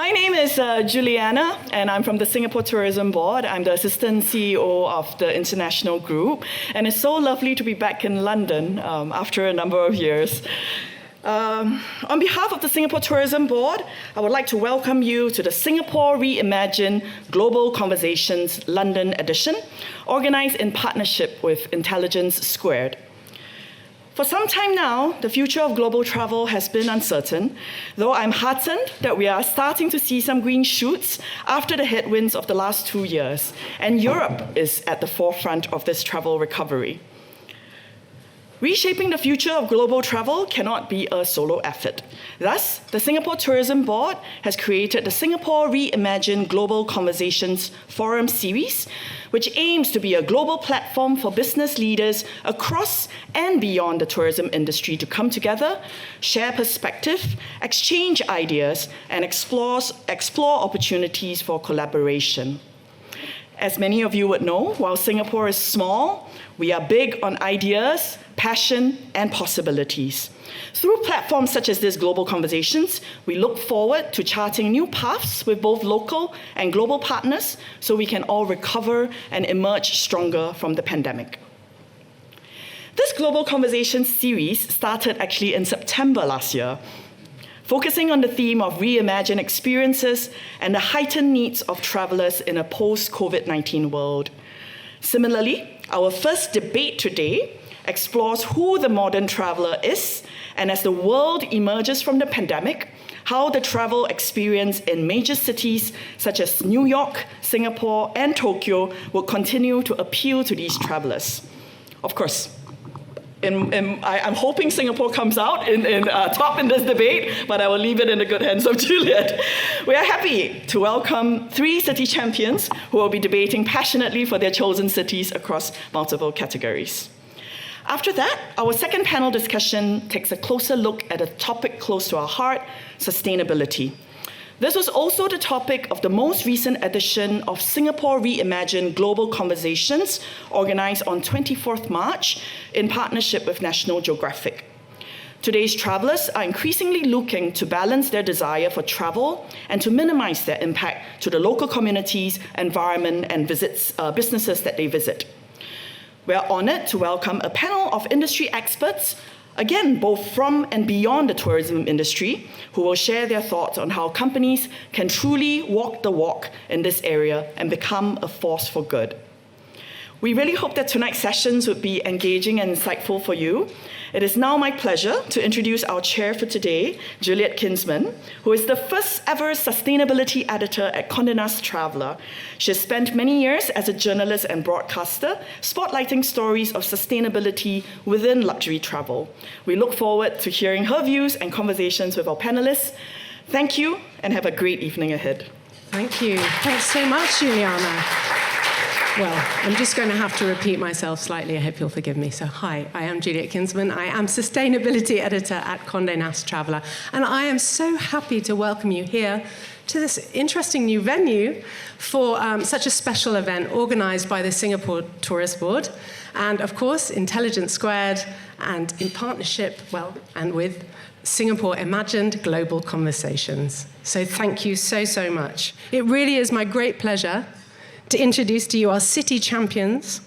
My name is Juliana, and I'm from the Singapore Tourism Board. I'm the Assistant CEO of the International Group, and it's so lovely to be back in London after a number of years. On behalf of the Singapore Tourism Board, I would like to welcome you to the Singapore REIMAGINE Global Conversations London edition, organized in partnership with Intelligence Squared. For some time now, the future of global travel has been uncertain, though I'm heartened that we are starting to see some green shoots after the headwinds of the last 2 years, and Europe is at the forefront of this travel recovery. Reshaping the future of global travel cannot be a solo effort. Thus, the Singapore Tourism Board has created the Singapore REIMAGINE Global Conversations Forum Series, which aims to be a global platform for business leaders across and beyond the tourism industry to come together, share perspective, exchange ideas, and explore opportunities for collaboration. As many of you would know, while Singapore is small, we are big on ideas, passion, and possibilities. Through platforms such as this Global Conversations, we look forward to charting new paths with both local and global partners so we can all recover and emerge stronger from the pandemic. This Global Conversations series started actually in September last year, focusing on the theme of reimagined experiences and the heightened needs of travelers in a post-COVID-19 world. Similarly, our first debate today explores who the modern traveler is, and as the world emerges from the pandemic, how the travel experience in major cities such as New York, Singapore, and Tokyo will continue to appeal to these travelers. Of course, I'm hoping Singapore comes out top in this debate, but I will leave it in the good hands of Juliet. We are happy to welcome 3 city champions who will be debating passionately for their chosen cities across multiple categories. After that, our second panel discussion takes a closer look at a topic close to our heart, sustainability. This was also the topic of the most recent edition of Singapore REIMAGINE Global Conversations, organized on 24th March in partnership with National Geographic. Today's travelers are increasingly looking to balance their desire for travel and to minimize their impact to the local communities, environment, and businesses that they visit. We are honored to welcome a panel of industry experts, again, both from and beyond the tourism industry, who will share their thoughts on how companies can truly walk the walk in this area and become a force for good. We really hope that tonight's sessions would be engaging and insightful for you. It is now my pleasure to introduce our chair for today, Juliet Kinsman, who is the first ever sustainability editor at Condé Nast Traveler. She has spent many years as a journalist and broadcaster, spotlighting stories of sustainability within luxury travel. We look forward to hearing her views and conversations with our panelists. Thank you, and have a great evening ahead. Thank you. Thanks so much, Juliana. Well, I'm just going to have to repeat myself slightly. I hope you'll forgive me. So, hi, I am Juliet Kinsman. I am Sustainability Editor at Condé Nast Traveler. And I am so happy to welcome you here to this interesting new venue for such a special event organized by the Singapore Tourist Board. And, of course, Intelligence Squared, and in partnership, and with Singapore Imagined Global Conversations. So thank you so, so much. It really is my great pleasure to introduce to you our city champions.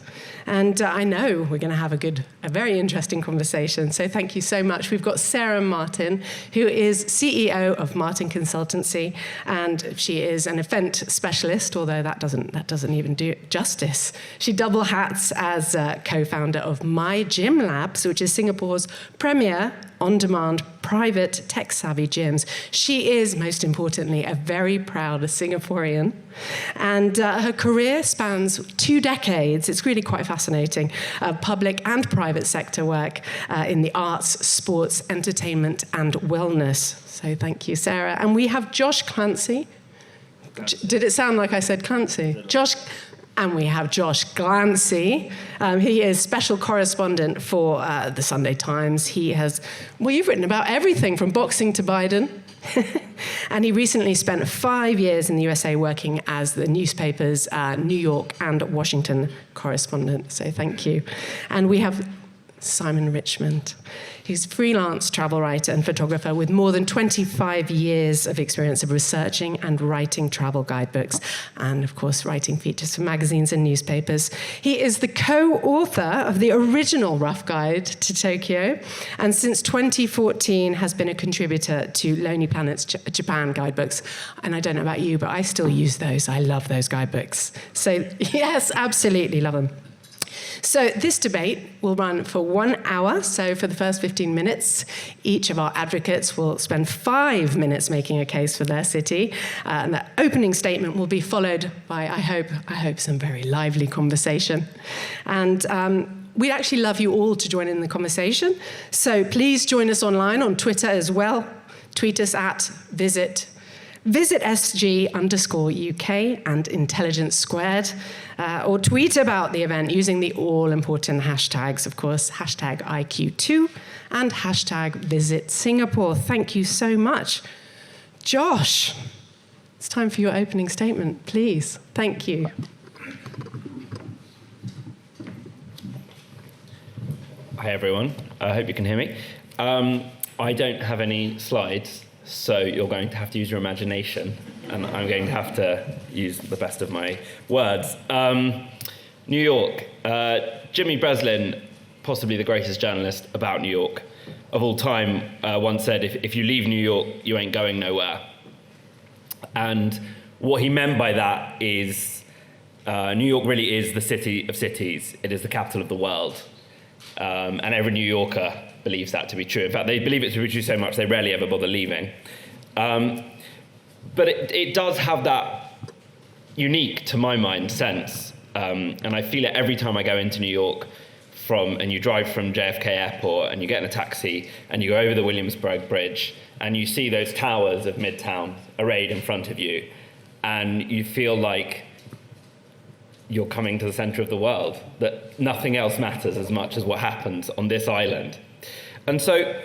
And I know we're going to have a very interesting conversation. So thank you so much. We've got Sarah Martin, who is CEO of Martin Consultancy, and she is an event specialist, although that doesn't even do it justice. She double hats as co-founder of My Gym Labs, which is Singapore's premier on-demand private tech-savvy gyms. She is, most importantly, a very proud Singaporean. And her career spans 2 decades. It's really quite fascinating. Public and private sector work in the arts, sports, entertainment, and wellness. So thank you, Sarah. And we have Josh Glancy. Did it sound like I said Clancy? And we have Josh Glancy. He is special correspondent for the Sunday Times. He has, you've written about everything from boxing to Biden. And he recently spent 5 years in the USA working as the newspaper's New York and Washington correspondent. So thank you. And we have Simon Richmond. He's a freelance travel writer and photographer with more than 25 years of experience of researching and writing travel guidebooks and, of course, writing features for magazines and newspapers. He is the co-author of the original Rough Guide to Tokyo, and since 2014 has been a contributor to Lonely Planet's Japan guidebooks. And I don't know about you, but I still use those. I love those guidebooks. So, yes, absolutely love them. So this debate will run for 1 hour. So for the first 15 minutes, each of our advocates will spend 5 minutes making a case for their city. And the opening statement will be followed by, I hope, some very lively conversation. And we'd actually love you all to join in the conversation. So please join us online on Twitter as well. Tweet us at visit SG_UK and Intelligence Squared, or tweet about the event using the all-important hashtags, of course, hashtag IQ2 and hashtag Visit Singapore. Thank you so much. Josh, it's time for your opening statement, please. Thank you. Hi, everyone. I hope you can hear me. I don't have any slides, so you're going to have to use your imagination, and I'm going to have to use the best of my words. New York. Jimmy Breslin, possibly the greatest journalist about New York of all time, once said, if you leave New York, you ain't going nowhere. And what he meant by that is New York really is the city of cities. It is the capital of the world. And every New Yorker believes that to be true. In fact, they believe it to be true so much they rarely ever bother leaving. But it does have that unique, to my mind, sense. And I feel it every time I go into New York and you drive from JFK Airport and you get in a taxi and you go over the Williamsburg Bridge and you see those towers of Midtown arrayed in front of you, and you feel like you're coming to the center of the world, that nothing else matters as much as what happens on this island. And so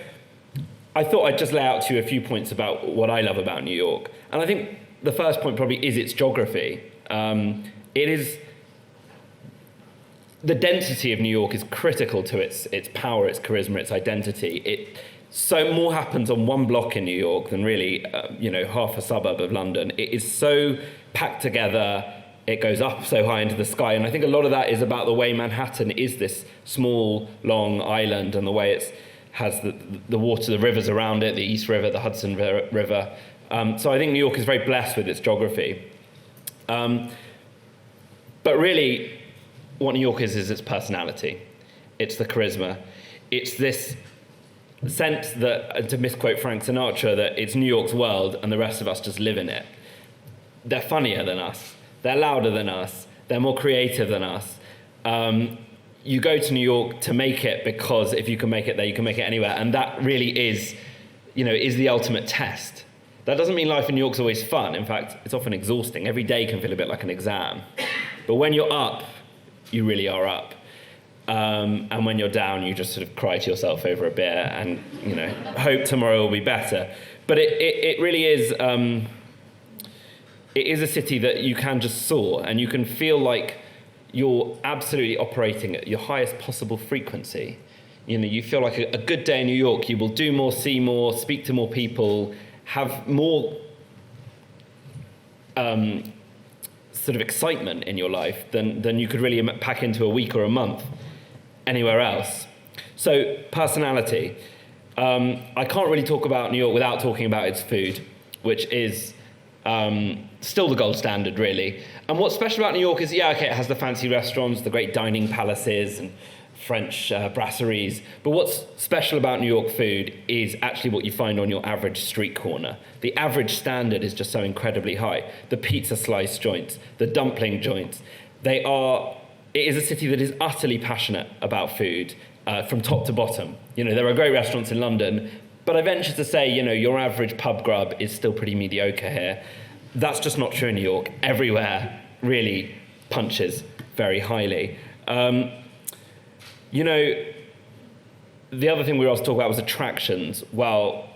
I thought I'd just lay out to you a few points about what I love about New York. And I think the first point probably is its geography. The density of New York is critical to its power, its charisma, its identity. So more happens on one block in New York than really, half a suburb of London. It is so packed together. It goes up so high into the sky. And I think a lot of that is about the way Manhattan is this small, long island, and the way it has the water, the rivers around it, the East River, the Hudson River. So I think New York is very blessed with its geography. But really, what New York is its personality. It's the charisma. It's this sense that, to misquote Frank Sinatra, that it's New York's world and the rest of us just live in it. They're funnier than us. They're louder than us. They're more creative than us. You go to New York to make it, because if you can make it there, you can make it anywhere. And that really is the ultimate test. That doesn't mean life in New York's always fun. In fact, it's often exhausting. Every day can feel a bit like an exam. But when you're up, you really are up. And when you're down, you just sort of cry to yourself over a beer and, hope tomorrow will be better. But it really is... It is a city that you can just soar, and you can feel like you're absolutely operating at your highest possible frequency. You feel like a good day in New York, you will do more, see more, speak to more people, have more sort of excitement in your life than you could really pack into a week or a month anywhere else. So, personality. I can't really talk about New York without talking about its food, which is... still the gold standard, really. And what's special about New York is, it has the fancy restaurants, the great dining palaces and French brasseries. But what's special about New York food is actually what you find on your average street corner. The average standard is just so incredibly high. The pizza slice joints, the dumpling joints. It is a city that is utterly passionate about food from top to bottom. There are great restaurants in London, but I venture to say, your average pub grub is still pretty mediocre here. That's just not true in New York. Everywhere really punches very highly. The other thing we were also talking about was attractions. Well,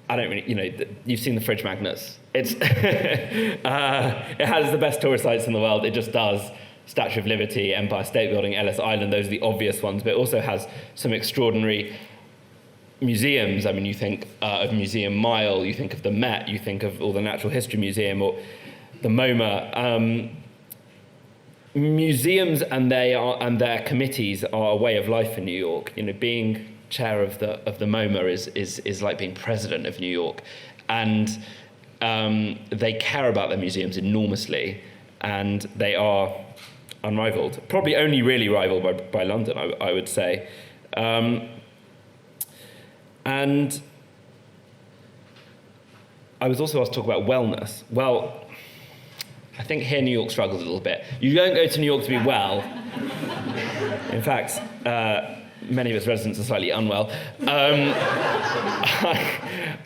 I don't really, you've seen the fridge magnets. It has the best tourist sites in the world. It just does. Statue of Liberty, Empire State Building, Ellis Island. Those are the obvious ones, but it also has some extraordinary museums. I mean, you think of Museum Mile, you think of the Met, you think of all the Natural History Museum or the MoMA. Museums and their committees are a way of life in New York. You know, being chair of the MoMA is like being president of New York, and they care about their museums enormously, and they are unrivaled. Probably only really rivaled by London, I would say. And I was also asked to talk about wellness. Well, I think here New York struggles a little bit. You don't go to New York to be well. In fact, many of its residents are slightly unwell. In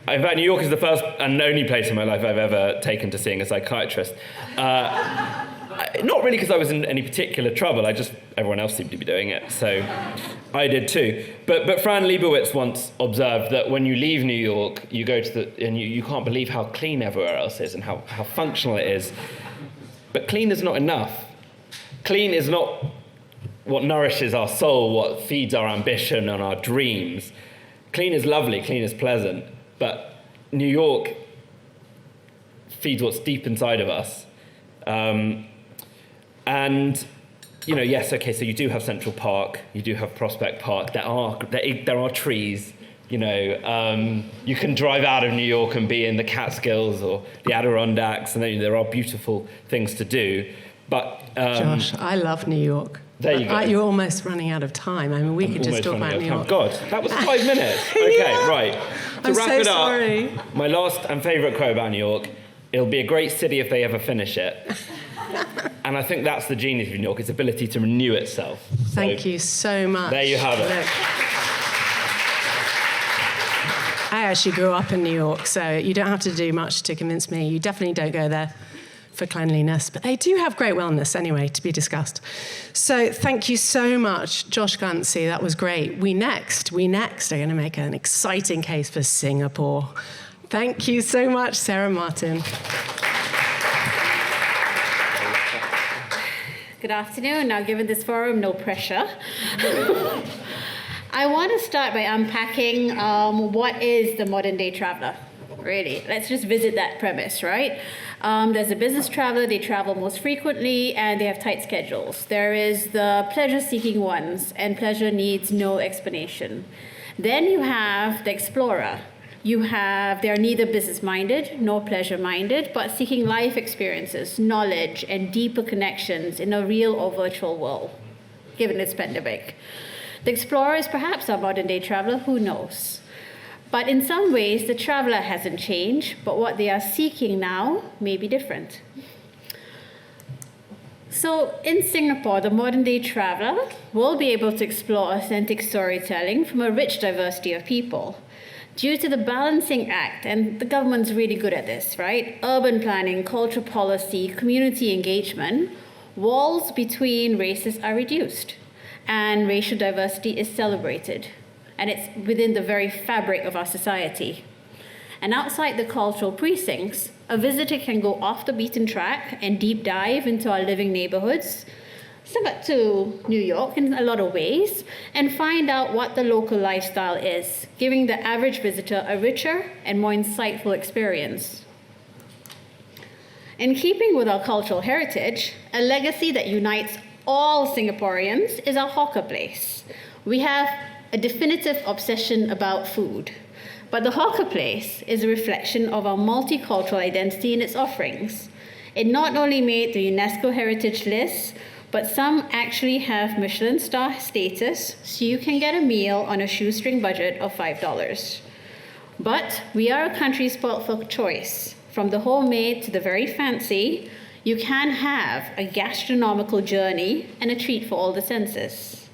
fact, New York is the first and only place in my life I've ever taken to seeing a psychiatrist. Not really because I was in any particular trouble, everyone else seemed to be doing it, so I did too. But Fran Lebowitz once observed that when you leave New York, you go to and you can't believe how clean everywhere else is and how functional it is. But clean is not enough. Clean is not what nourishes our soul, what feeds our ambition and our dreams. Clean is lovely, clean is pleasant, but New York feeds what's deep inside of us. And, you know, yes, okay, so you do have Central Park, you do have Prospect Park, there are trees, you know, you can drive out of New York and be in the Catskills or the Adirondacks, and there are beautiful things to do, but... Josh, I love New York. There you go. You're almost running out of time. I mean, we could just talk about New York. God, that was 5 minutes. Okay, Yeah. right. To wrap it up, my last and favourite quote about New York, it'll be a great city if they ever finish it. And I think that's the genius of New York, its ability to renew itself. Thank you so much. There you have it. Look, I actually grew up in New York, so you don't have to do much to convince me. You definitely don't go there for cleanliness, but they do have great wellness anyway, to be discussed. So thank you so much, Josh Glancy. That was great. We next are going to make an exciting case for Singapore. Thank you so much, Sarah Martin. Good afternoon. Now, given this forum, no pressure. I want to start by unpacking what is the modern day traveler, really. Let's just visit that premise, right? There's a business traveler, they travel most frequently, and they have tight schedules. There is the pleasure-seeking ones, and pleasure needs no explanation. Then you have the explorer. They're neither business-minded nor pleasure-minded, but seeking life experiences, knowledge, and deeper connections in a real or virtual world, given this pandemic. The explorer is perhaps our modern-day traveler, who knows? But in some ways, the traveler hasn't changed, but what they are seeking now may be different. So in Singapore, the modern-day traveler will be able to explore authentic storytelling from a rich diversity of people. Due to the balancing act, and the government's really good at this, right? Urban planning, cultural policy, community engagement, walls between races are reduced, and racial diversity is celebrated. And it's within the very fabric of our society. And outside the cultural precincts, a visitor can go off the beaten track and deep dive into our living neighborhoods, similar to New York in a lot of ways, and find out what the local lifestyle is, giving the average visitor a richer and more insightful experience. In keeping with our cultural heritage, a legacy that unites all Singaporeans is our hawker place. We have a definitive obsession about food, but the hawker place is a reflection of our multicultural identity in its offerings. It not only made the UNESCO Heritage List, but some actually have Michelin star status, so you can get a meal on a shoestring budget of $5. But we are a country spoilt for choice. From the homemade to the very fancy, you can have a gastronomical journey and a treat for all the senses.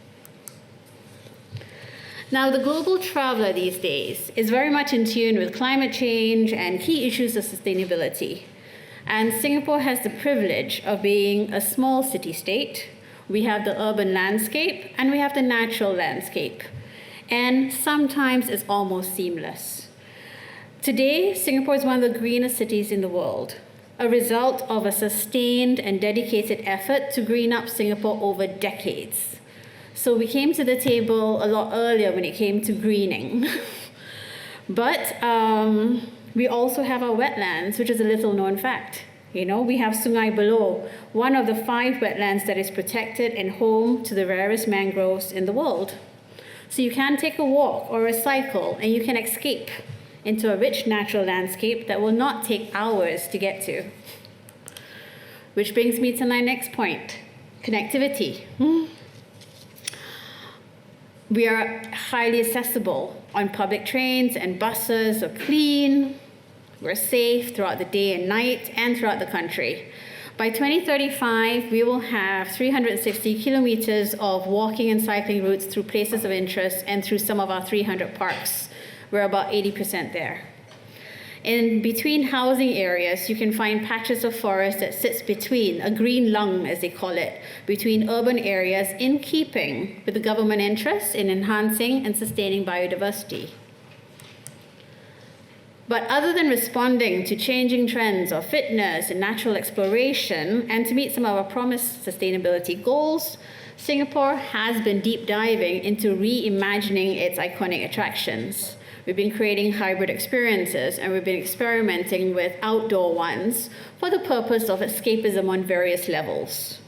Now, the global traveler these days is very much in tune with climate change and key issues of sustainability. And Singapore has the privilege of being a small city-state. We have the urban landscape and we have the natural landscape. And sometimes it's almost seamless. Today, Singapore is one of the greenest cities in the world. a result of a sustained and dedicated effort to green up Singapore over decades. So we came to the table a lot earlier when it came to greening. But we also have our wetlands, which is a little known fact. You know, we have Sungai Buloh, one of the 5 wetlands that is protected and home to the rarest mangroves in the world. So you can take a walk or a cycle and you can escape into a rich natural landscape that will not take hours to get to. Which brings me to my next point, connectivity. We are highly accessible on public trains and buses, are clean. We're safe throughout the day and night and throughout the country. By 2035, we will have 360 kilometers of walking and cycling routes through places of interest and through some of our 300 parks. We're about 80% there. In between housing areas, you can find patches of forest that sits between, a green lung as they call it, between urban areas in keeping with the government interest in enhancing and sustaining biodiversity. But other than responding to changing trends of fitness and natural exploration, and to meet some of our promised sustainability goals, Singapore has been deep diving into reimagining its iconic attractions. We've been creating hybrid experiences, and we've been experimenting with outdoor ones for the purpose of escapism on various levels.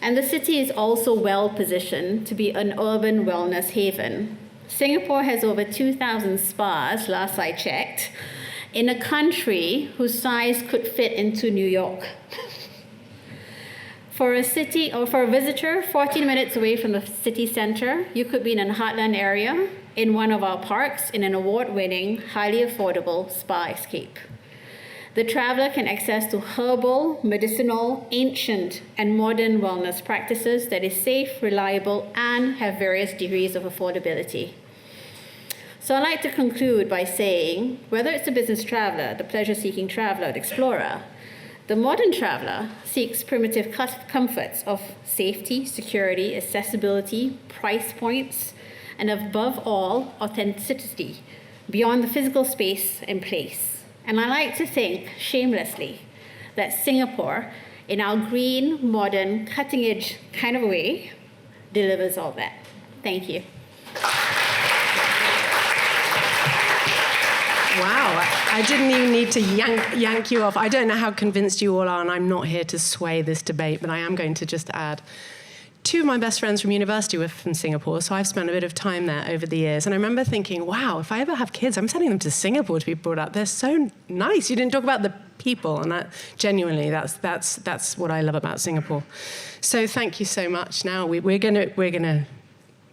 And the city is also well positioned to be an urban wellness haven. Singapore has over 2,000 spas, last I checked, in a country whose size could fit into New York. For a city or for a visitor 14 minutes away from the city center, you could be in a heartland area in one of our parks in an award-winning, highly affordable spa escape. The traveler can access to herbal, medicinal, ancient, and modern wellness practices that is safe, reliable, and have various degrees of affordability. So I'd like to conclude by saying, whether it's a business traveler, the pleasure-seeking traveler, or the explorer, the modern traveler seeks primitive comforts of safety, security, accessibility, price points, and above all, authenticity beyond the physical space and place. And I like to think, shamelessly, that Singapore, in our green, modern, cutting-edge kind of way, delivers all that. Thank you. Wow, I didn't even need to yank you off. I don't know how convinced you all are, and I'm not here to sway this debate, but I am going to just add. 2 of my best friends from university were from Singapore, so I've spent a bit of time there over the years. And I remember thinking, wow, if I ever have kids, I'm sending them to Singapore to be brought up. They're so nice. You didn't talk about the people, and that genuinely, that's what I love about Singapore. So thank you so much. Now we're gonna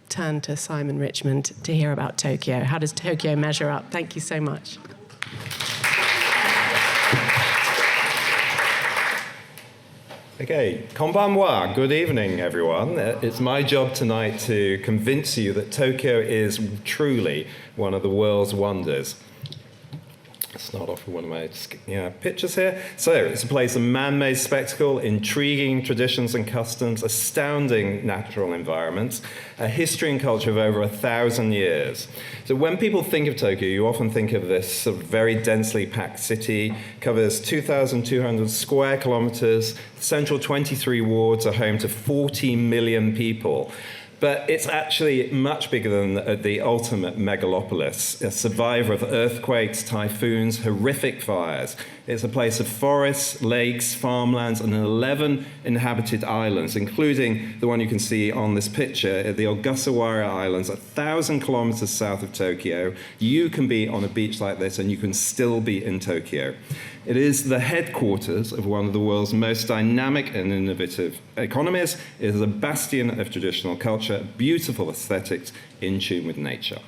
turn to Simon Richmond to hear about Tokyo. How does Tokyo measure up? Thank you so much. Okay, konbanwa, good evening, everyone. It's my job tonight to convince you that Tokyo is truly one of the world's wonders. Start off with one of my pictures here. So it's a place of man-made spectacle, intriguing traditions and customs, astounding natural environments, a history and culture of over 1,000 years. So when people think of Tokyo, you often think of this sort of very densely packed city, covers 2,200 square kilometers, central 23 wards are home to 40 million people. But it's actually much bigger than the ultimate megalopolis, a survivor of earthquakes, typhoons, horrific fires. It's a place of forests, lakes, farmlands, and 11 inhabited islands, including the one you can see on this picture, the Ogasawara Islands, 1,000 kilometers south of Tokyo. You can be on a beach like this, and you can still be in Tokyo. It is the headquarters of one of the world's most dynamic and innovative economies. It is a bastion of traditional culture, beautiful aesthetics in tune with nature.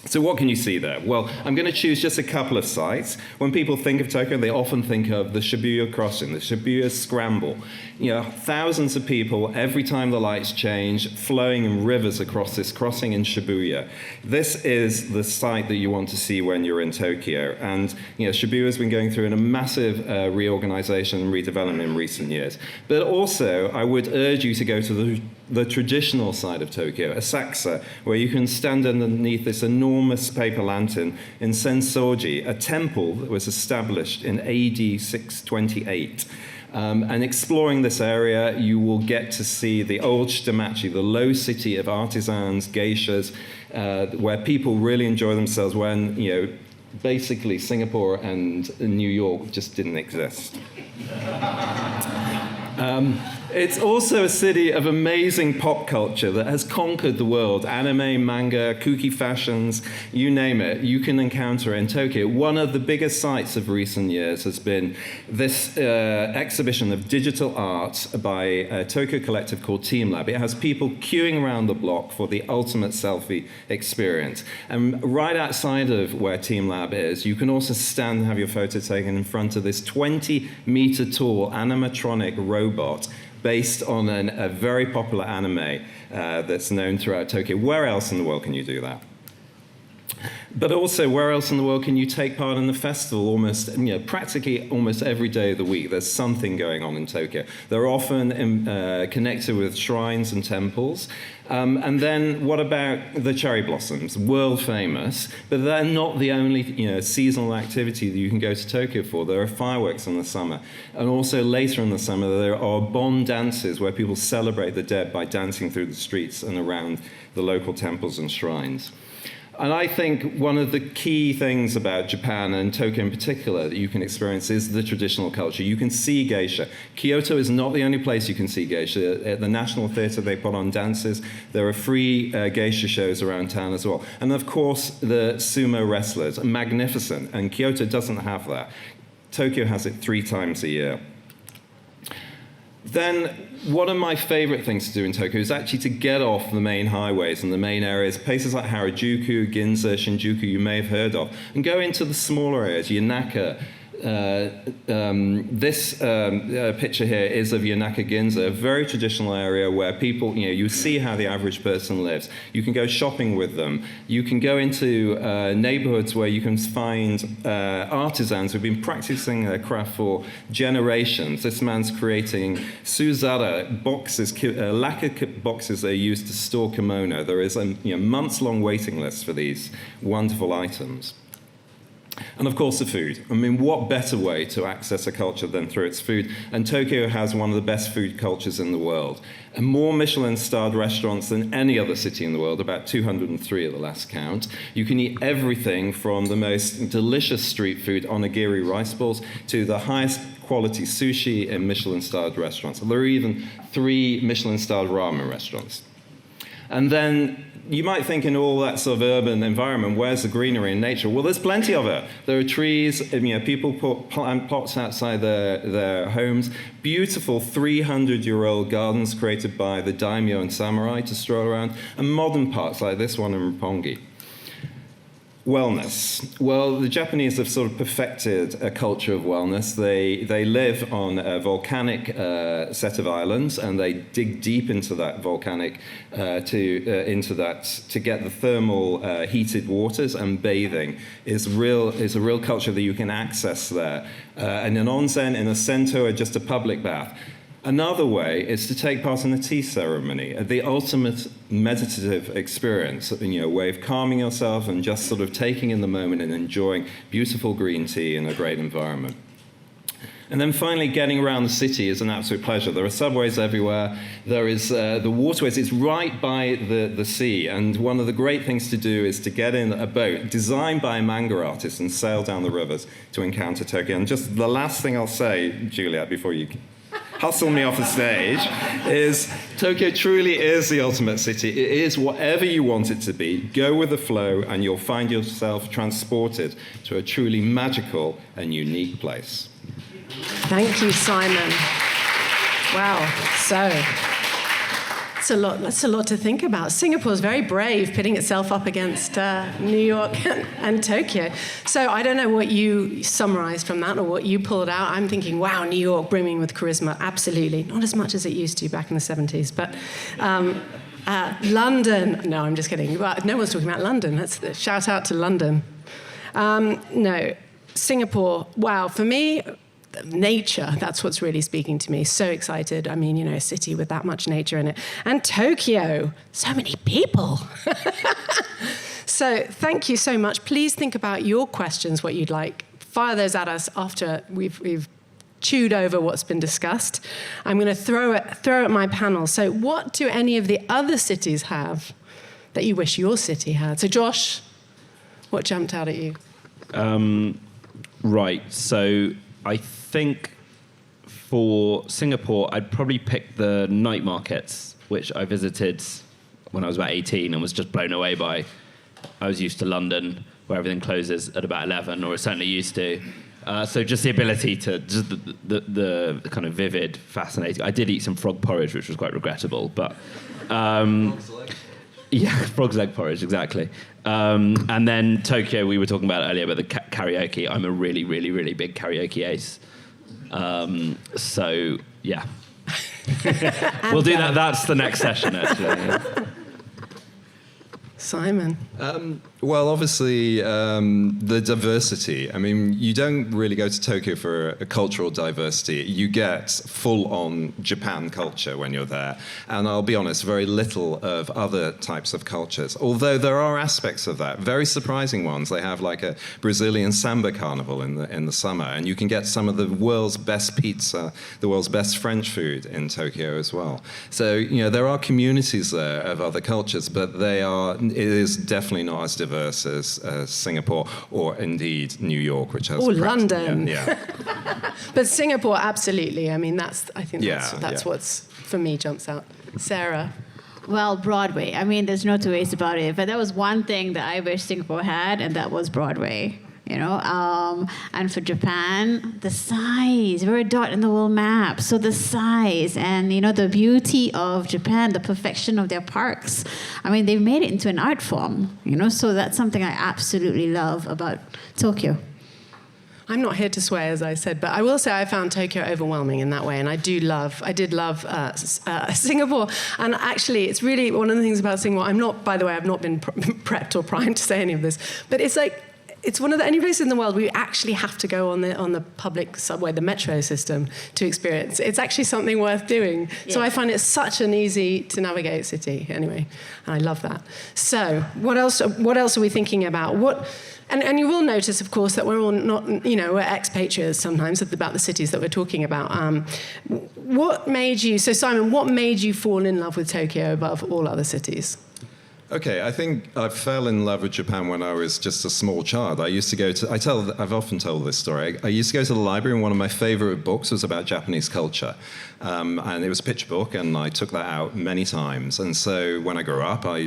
So what can you see there? Well, I'm going to choose just a couple of sites. When people think of Tokyo, they often think of the Shibuya crossing, the Shibuya scramble. You know, thousands of people, every time the lights change, flowing in rivers across this crossing in Shibuya. This is the site that you want to see when you're in Tokyo. And you know, Shibuya has been going through a massive reorganization and redevelopment in recent years. But also, I would urge you to go to the the traditional side of Tokyo, Asakusa, where you can stand underneath this enormous paper lantern in Sensoji, a temple that was established in AD 628. And exploring this area, you will get to see the old Shitamachi, the low city of artisans, geishas, where people really enjoy themselves when, basically Singapore and New York just didn't exist. It's also a city of amazing pop culture that has conquered the world. Anime, manga, kooky fashions, you name it, you can encounter in Tokyo. One of the biggest sights of recent years has been this exhibition of digital art by a Tokyo collective called Team Lab. It has people queuing around the block for the ultimate selfie experience. And right outside of where Team Lab is, you can also stand and have your photo taken in front of this 20-meter tall animatronic robot based on a very popular anime that's known throughout Tokyo. Where else in the world can you do that? But also, where else in the world can you take part in the festival practically almost every day of the week? There's something going on in Tokyo. They're often connected with shrines and temples. And then what about the cherry blossoms? World famous, but they're not the only seasonal activity that you can go to Tokyo for. There are fireworks in the summer. And also later in the summer, there are bon dances where people celebrate the dead by dancing through the streets and around the local temples and shrines. And I think one of the key things about Japan, and Tokyo in particular, that you can experience is the traditional culture. You can see geisha. Kyoto is not the only place you can see geisha. At the National Theatre, they put on dances. There are free geisha shows around town as well. And of course, the sumo wrestlers, magnificent. And Kyoto doesn't have that. Tokyo has it 3 times a year. Then one of my favorite things to do in Tokyo is actually to get off the main highways and the main areas, places like Harajuku, Ginza, Shinjuku, you may have heard of, and go into the smaller areas, Yanaka. This picture here is of Yanaka Ginza, a very traditional area where people, you see how the average person lives. You can go shopping with them. You can go into neighborhoods where you can find artisans who've been practicing their craft for generations. This man's creating suzara boxes, lacquer boxes they use to store kimono. There is a months-long waiting list for these wonderful items. And of course, the food. I mean, what better way to access a culture than through its food? And Tokyo has one of the best food cultures in the world. And more Michelin-starred restaurants than any other city in the world, about 203 at the last count. You can eat everything from the most delicious street food, onigiri rice balls, to the highest quality sushi in Michelin-starred restaurants. There are even 3 Michelin-starred ramen restaurants. And then you might think in all that sort of urban environment, where's the greenery and nature? Well, there's plenty of it. There are trees, people plant pots outside their homes, beautiful 300-year-old gardens created by the daimyo and samurai to stroll around, and modern parks like this one in Roppongi. Wellness. Well, the Japanese have sort of perfected a culture of wellness. They live on a volcanic set of islands, and they dig deep into that volcanic to get the thermal heated waters. And bathing is a real culture that you can access there. And an onsen in a sento are just a public bath. Another way is to take part in a tea ceremony, the ultimate meditative experience, a way of calming yourself and just sort of taking in the moment and enjoying beautiful green tea in a great environment. And then finally, getting around the city is an absolute pleasure. There are subways everywhere. There is the waterways. It's right by the sea. And one of the great things to do is to get in a boat designed by a manga artist and sail down the rivers to encounter Tokyo. And just the last thing I'll say, Juliet, before you hustle me off the stage, is Tokyo truly is the ultimate city. It is whatever you want it to be. Go with the flow, and you'll find yourself transported to a truly magical and unique place. Thank you, Simon. Wow. So that's a lot to think about. Singapore's very brave, pitting itself up against New York and Tokyo. So I don't know what you summarized from that or what you pulled out. I'm thinking, wow, New York brimming with charisma. Absolutely. Not as much as it used to back in the 70s. But London. No, I'm just kidding. No one's talking about London. Let's shout out to London. No, Singapore. Wow, for me, nature, that's what's really speaking to me. So excited. I mean, a city with that much nature in it. And Tokyo, so many people. So thank you so much. Please think about your questions, what you'd like. Fire those at us after we've chewed over what's been discussed. I'm going to throw at my panel. So what do any of the other cities have that you wish your city had? So Josh, what jumped out at you? Right, so I think for Singapore, I'd probably pick the night markets, which I visited when I was about 18 and was just blown away by. I was used to London, where everything closes at about 11, or certainly used to. So just the ability to, just the kind of vivid, fascinating. I did eat some frog porridge, which was quite regrettable, but... yeah, frog's leg porridge, exactly. And then Tokyo, we were talking about earlier about the karaoke. I'm a really, really, really big karaoke ace. So, yeah. We'll do that. That's the next session, actually. Simon. Well, obviously, the diversity. I mean, you don't really go to Tokyo for a cultural diversity. You get full-on Japan culture when you're there. And I'll be honest, very little of other types of cultures. Although there are aspects of that, very surprising ones. They have like a Brazilian samba carnival in the summer. And you can get some of the world's best pizza, the world's best French food in Tokyo as well. So, there are communities there of other cultures, but it is definitely not as diverse as Singapore or indeed New York, which has... Or London. Yeah. But Singapore, absolutely. I mean, that's what's, for me, jumps out. Sarah? Well, Broadway. I mean, there's no two ways about it. But there was one thing that I wish Singapore had, and that was Broadway. And for Japan, the size, we're a dot in the world map. So the size and, the beauty of Japan, the perfection of their parks. I mean, they've made it into an art form, so that's something I absolutely love about Tokyo. I'm not here to swear, as I said, but I will say I found Tokyo overwhelming in that way, and I did love Singapore. And actually, it's really one of the things about Singapore. By the way, I've not been prepped or primed to say any of this, but it's like, it's one of the only places in the world where you actually have to go on the public subway, the metro system, to experience. It's actually something worth doing. Yeah. So I find it such an easy to navigate city. Anyway, and I love that. So what else are we thinking about? And you will notice, of course, that we're all not, we're expatriates sometimes about the cities that we're talking about. What made you, so Simon, what made you fall in love with Tokyo above all other cities? Okay, I think I fell in love with Japan when I was just a small child. I used to go to, I've often told this story. I used to go to the library, and one of my favorite books was about Japanese culture. And it was a picture book, and I took that out many times. And so when I grew up, I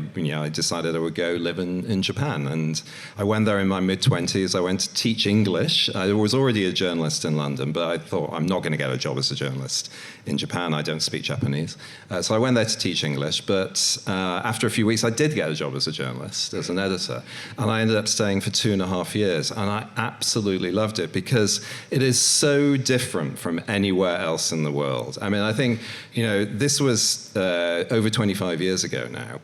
decided I would go live in Japan. And I went there in my mid-20s. I went to teach English. I was already a journalist in London, but I thought, I'm not going to get a job as a journalist in Japan. I don't speak Japanese. So I went there to teach English. But after a few weeks, I did get a job as a journalist, as an editor. And I ended up staying for 2.5 years. And I absolutely loved it because it is so different from anywhere else in the world. I mean, I think, this was over 25 years ago now,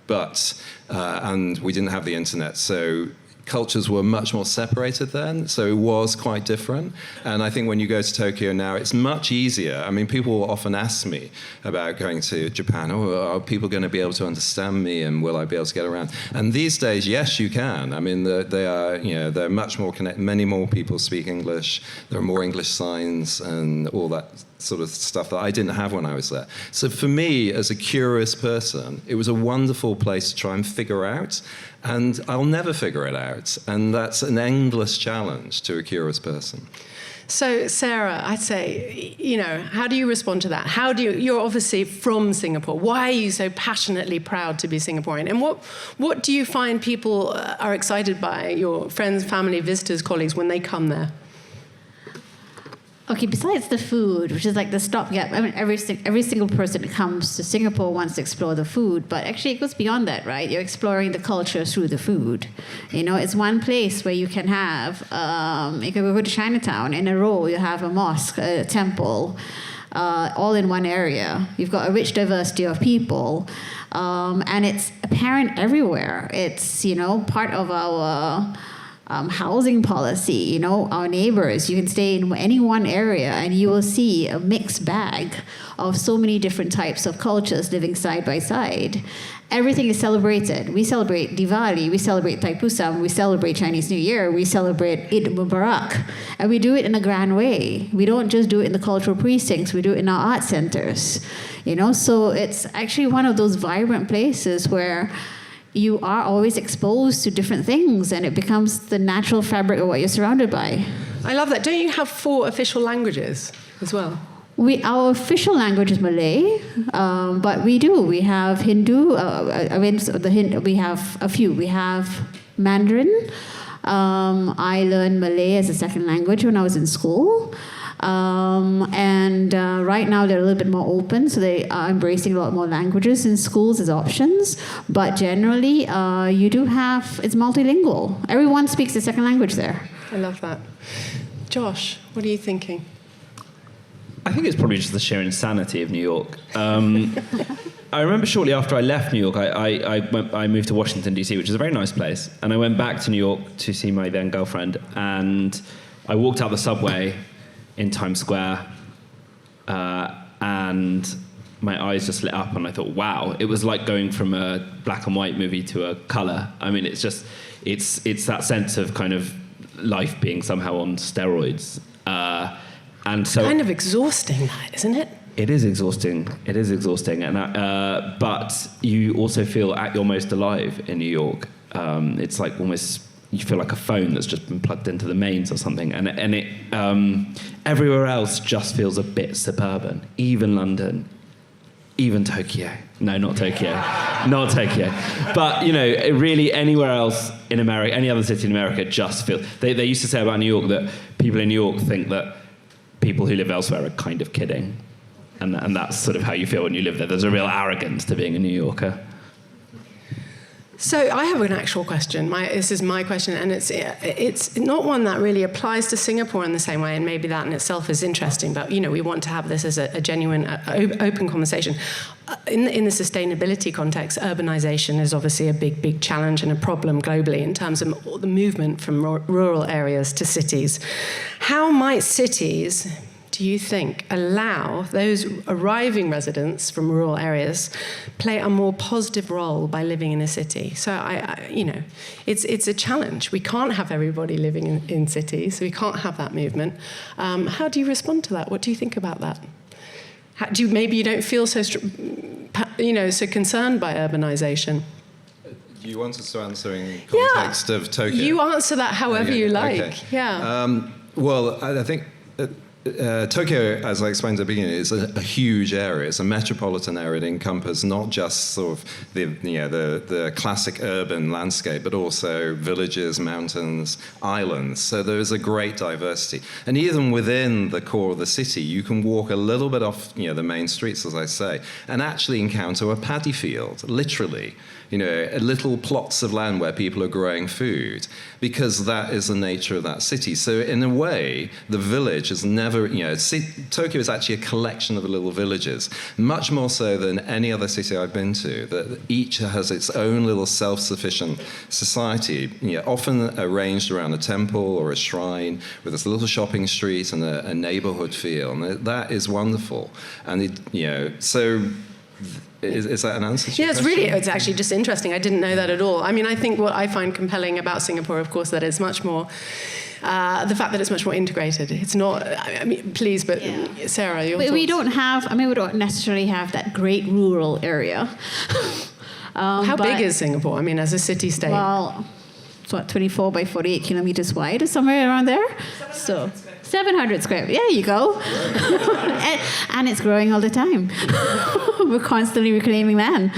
and we didn't have the internet, so cultures were much more separated then, so it was quite different. And I think when you go to Tokyo now, it's much easier. I mean, people will often ask me about going to Japan. Are people going to be able to understand me, and will I be able to get around? And these days, yes, you can. I mean, they're much more connected. Many more people speak English. There are more English signs and all that sort of stuff that I didn't have when I was there. So for me, as a curious person, it was a wonderful place to try and figure out, and I'll never figure it out. And that's an endless challenge to a curious person. So, Sarah, I'd say, how do you respond to that? You're obviously from Singapore. Why are you so passionately proud to be Singaporean? And what do you find people are excited by, your friends, family, visitors, colleagues, when they come there? Okay, besides the food, which is like the stopgap, I mean, every single person that comes to Singapore wants to explore the food, but actually it goes beyond that, right? You're exploring the culture through the food. It's one place where you can have, you can go to Chinatown, in a row you have a mosque, a temple, all in one area. You've got a rich diversity of people, and it's apparent everywhere. It's, part of our housing policy, our neighbors. You can stay in any one area and you will see a mixed bag of so many different types of cultures living side by side. Everything is celebrated. We celebrate Diwali, we celebrate Thaipusam, we celebrate Chinese New Year, we celebrate Eid Mubarak. And we do it in a grand way. We don't just do it in the cultural precincts, we do it in our art centers. So it's actually one of those vibrant places where you are always exposed to different things and it becomes the natural fabric of what you're surrounded by. I love that. Don't you have 4 official languages as well? Our official language is Malay, but we have Hindu. We have a few. We have Mandarin. I learned Malay as a second language when I was in school. And right now they're a little bit more open, so they are embracing a lot more languages in schools as options. But generally, you do have, it's multilingual. Everyone speaks a second language there. I love that. Josh, what are you thinking? I think it's probably just the sheer insanity of New York. I remember shortly after I left New York, I moved to Washington, D.C., which is a very nice place. And I went back to New York to see my then girlfriend. And I walked out the subway in Times Square, and my eyes just lit up. And I thought, wow, it was like going from a black and white movie to a colour. I mean, it's that sense of kind of life being somehow on steroids. And so kind of exhausting, isn't it? It is exhausting. And but you also feel at your most alive in New York. It's like almost you feel like a phone that's just been plugged into the mains or something. And it everywhere else just feels a bit suburban. Even London, even Tokyo. No, not Tokyo. Not Tokyo. But, really anywhere else in America, any other city in America just feels... They used to say about New York that people in New York think that people who live elsewhere are kind of kidding. And that's sort of how you feel when you live there. There's a real arrogance to being a New Yorker. So I have an actual question. This is my question, and it's not one that really applies to Singapore in the same way, and maybe that in itself is interesting, but, we want to have this as a genuine, open conversation. In the sustainability context, urbanization is obviously a big challenge and a problem globally in terms of the movement from rural areas to cities. How might cities, do you think, allow those arriving residents from rural areas play a more positive role by living in a city? So, it's a challenge. We can't have everybody living in cities, so we can't have that movement. How do you respond to that? What do you think about that? Maybe you don't feel so concerned by urbanization? Do you want us to answer in context of Tokyo? You answer that however you like. Okay. Yeah. Well, I think... Tokyo, as I explained at the beginning, is a huge area. It's a metropolitan area that encompasses not just sort of the classic urban landscape, but also villages, mountains, islands. So there is a great diversity. And even within the core of the city, you can walk a little bit off the main streets, as I say, and actually encounter a paddy field, literally. Little plots of land where people are growing food, because that is the nature of that city. So in a way, the village is never, Tokyo is actually a collection of little villages, much more so than any other city I've been to, that each has its own little self-sufficient society, often arranged around a temple or a shrine with this little shopping street and a neighborhood feel. And that is wonderful. And, so... Is that an answer to your question? It's actually just interesting. I didn't know that at all. I mean, I think what I find compelling about Singapore, of course, that it's much more, the fact that it's much more integrated. It's not, please, but Sarah, your thoughts? We don't necessarily have that great rural area. How big is Singapore? I mean, as a city-state? Well, it's 24 by 48 kilometers wide or somewhere around there. 700 square. There you go. and it's growing all the time. We're constantly reclaiming land.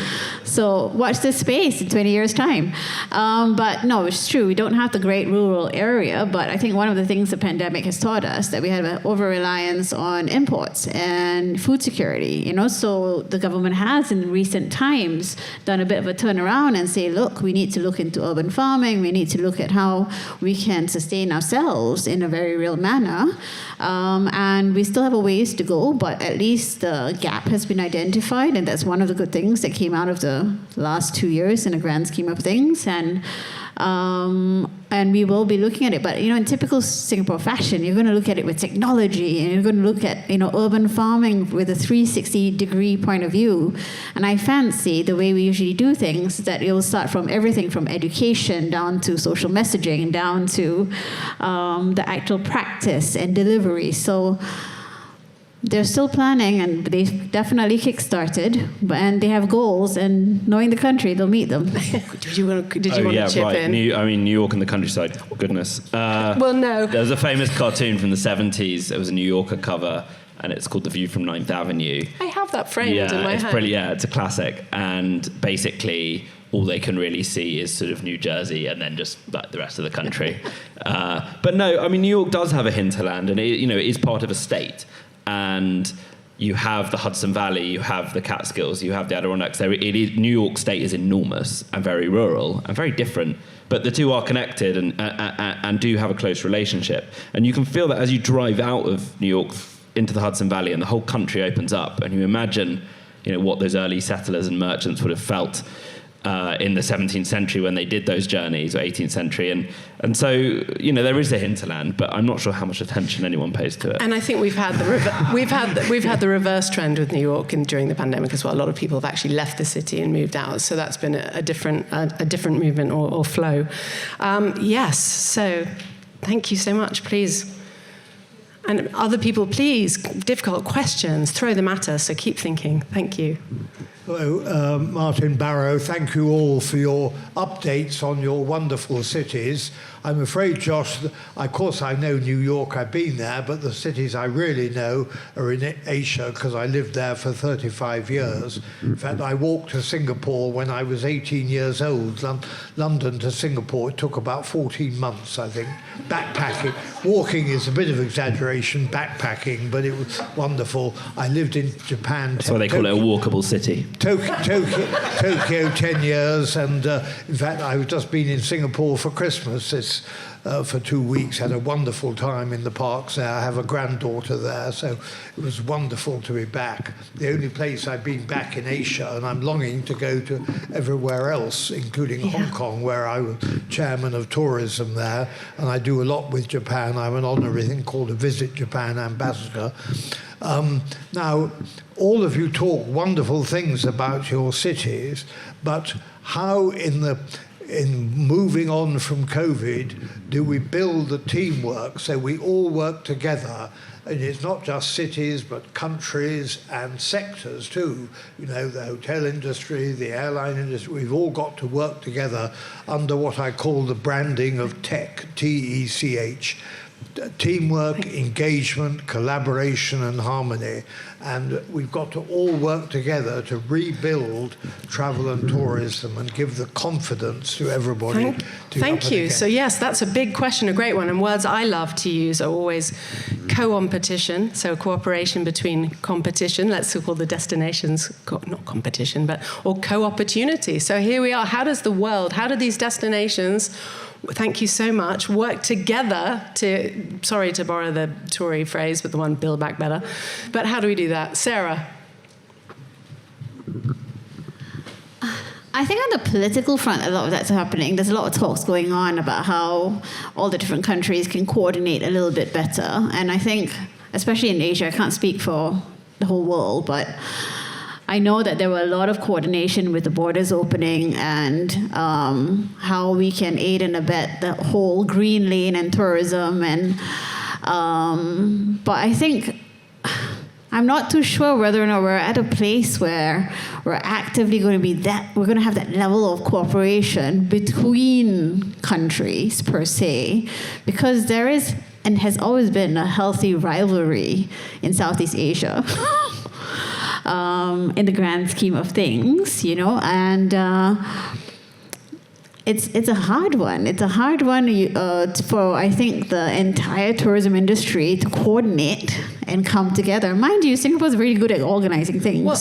So watch this space in 20 years' time. But no, it's true. We don't have the great rural area, but I think one of the things the pandemic has taught us that we have an over-reliance on imports and food security. So the government has in recent times done a bit of a turnaround and say, look, we need to look into urban farming. We need to look at how we can sustain ourselves in a very real manner. And we still have a ways to go, but at least the gap has been identified, and that's one of the good things that came out of the last 2 years in the grand scheme of things. And And we will be looking at it. But, in typical Singapore fashion, you're going to look at it with technology, and you're going to look at, urban farming with a 360-degree point of view. And I fancy the way we usually do things, that it will start from everything from education down to social messaging, down to the actual practice and delivery. So they're still planning, and they've definitely kick-started, and they have goals, and knowing the country, they'll meet them. Did you want to chip in? New York and the countryside. Goodness. Well, no. There was a famous cartoon from the 70s. It was a New Yorker cover, and it's called The View from 9th Avenue. I have that framed in my home. It's a classic. And basically, all they can really see is sort of New Jersey and then just like the rest of the country. But no, New York does have a hinterland, and it is part of a state. And you have the Hudson Valley, you have the Catskills, you have the Adirondacks. New York State is enormous and very rural and very different, but the two are connected and do have a close relationship. And you can feel that as you drive out of New York into the Hudson Valley, and the whole country opens up, and you imagine, what those early settlers and merchants would have felt in the 17th century when they did those journeys, or 18th century, and so there is a hinterland, but I'm not sure how much attention anyone pays to it. And I think we've had the reverse trend with New York during the pandemic as well. A lot of people have actually left the city and moved out, so that's been a different movement or flow. Yes, so thank you so much. Please. And other people, please, difficult questions, throw them at us, so keep thinking. Thank you. Hello, Martin Barrow. Thank you all for your updates on your wonderful cities. I'm afraid, Josh, of course I know New York, I've been there, but the cities I really know are in Asia, because I lived there for 35 years. In fact, I walked to Singapore when I was 18 years old. London to Singapore, it took about 14 months, I think. Backpacking. Walking is a bit of exaggeration, backpacking, but it was wonderful. I lived in Japan. That's why they call it a walkable city. Tokyo 10 years, and in fact I've just been in Singapore for Christmas for 2 weeks, had a wonderful time in the parks there. I have a granddaughter there, so it was wonderful to be back. The only place I've been back in Asia, and I'm longing to go to everywhere else, including Hong Kong, where I was chairman of tourism there, and I do a lot with Japan. I'm an honorary thing called a Visit Japan ambassador. Now, all of you talk wonderful things about your cities, but how in moving on from COVID do we build the teamwork so we all work together? And it's not just cities, but countries and sectors too. The hotel industry, the airline industry, we've all got to work together under what I call the branding of TECH, T-E-C-H. Teamwork, engagement, collaboration, and harmony. And we've got to all work together to rebuild travel and tourism and give the confidence to everybody. Thank you. So yes, that's a big question, a great one. And words I love to use are always co-competition, so cooperation between competition. Let's call the destinations, not competition, or co-opportunity. So here we are. How do these destinations, thank you so much, work together to, sorry to borrow the Tory phrase, but the one build back better. But how do we do that? Sarah? I think on the political front, a lot of that's happening. There's a lot of talks going on about how all the different countries can coordinate a little bit better. And I think, especially in Asia, I can't speak for the whole world, but I know that there were a lot of coordination with the borders opening and how we can aid and abet the whole green lane and tourism. And but I think I'm not too sure whether or not we're at a place where we're actively going to we're going to have that level of cooperation between countries per se, because there is and has always been a healthy rivalry in Southeast Asia. In the grand scheme of things, and it's a hard one. It's a hard one for, I think, the entire tourism industry to coordinate and come together. Mind you, Singapore's really good at organizing things. Well,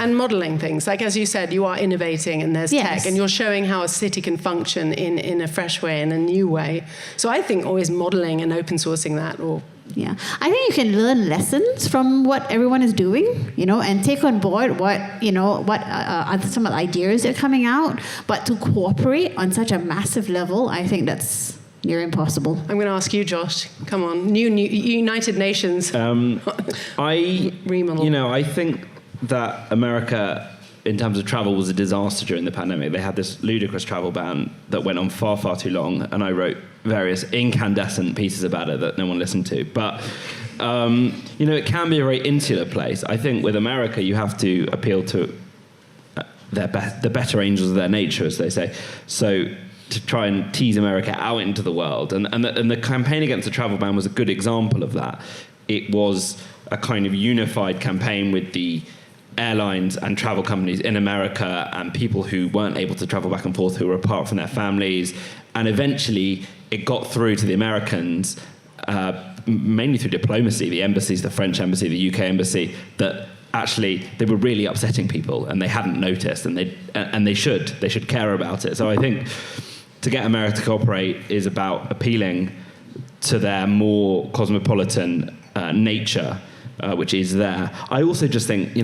and modeling things. Like, as you said, you are innovating and there's tech, and you're showing how a city can function in a fresh way, in a new way. So I think always modeling and open sourcing that, or Yeah, I think you can learn lessons from what everyone is doing, and take on board what are some of the ideas that are coming out. But to cooperate on such a massive level, I think that's near impossible. I'm going to ask you, Josh. Come on, new United Nations. I think that America, in terms of travel, was a disaster during the pandemic. They had this ludicrous travel ban that went on far, far too long, and I wrote various incandescent pieces about it that no one listened to. But, it can be a very insular place. I think with America, you have to appeal to the better angels of their nature, as they say. So to try and tease America out into the world. And the campaign against the travel ban was a good example of that. It was a kind of unified campaign with the airlines and travel companies in America and people who weren't able to travel back and forth, who were apart from their families. And eventually it got through to the Americans, mainly through diplomacy, the embassies, the French embassy, the UK embassy, that actually they were really upsetting people and they hadn't noticed, and they should care about it. So I think to get America to cooperate is about appealing to their more cosmopolitan nature, which is there. I also just think,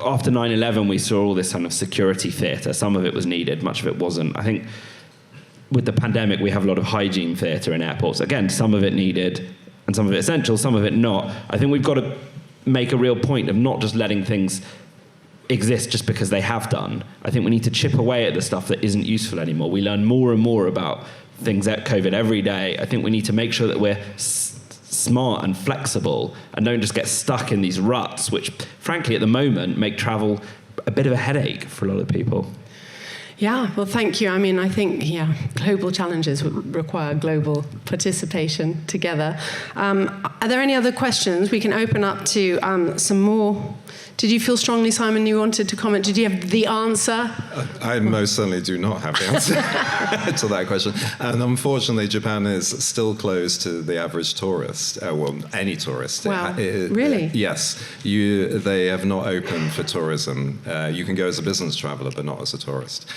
after 9/11, we saw all this kind of security theatre. Some of it was needed, much of it wasn't. I think with the pandemic, we have a lot of hygiene theatre in airports. Again, some of it needed and some of it essential, some of it not. I think we've got to make a real point of not just letting things exist just because they have done. I think we need to chip away at the stuff that isn't useful anymore. We learn more and more about things at COVID every day. I think we need to make sure that we're smart and flexible and don't just get stuck in these ruts, which frankly at the moment make travel a bit of a headache for a lot of people. Yeah, well, thank you. I mean, I think, global challenges would require global participation together. Are there any other questions? We can open up to some more. Did you feel strongly, Simon, you wanted to comment? Did you have the answer? I most certainly do not have the answer to that question. And unfortunately, Japan is still closed to the average tourist. Any tourist. Wow, really? Yes. They have not opened for tourism. You can go as a business traveller, but not as a tourist.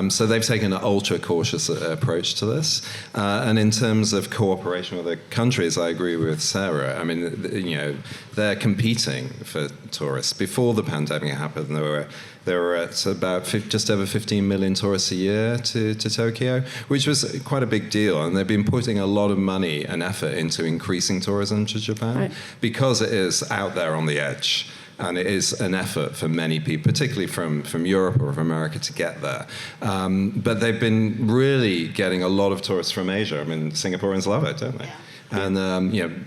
So they've taken an ultra-cautious approach to this. And in terms of cooperation with the countries, I agree with Sarah. I mean, they're competing for tourists. Before the pandemic happened, there were at about just over 15 million tourists a year to Tokyo, which was quite a big deal. And they've been putting a lot of money and effort into increasing tourism to Japan because it is out there on the edge. And it is an effort for many people, particularly from Europe or from America, to get there. But they've been really getting a lot of tourists from Asia. I mean, Singaporeans love it, don't they? Yeah. And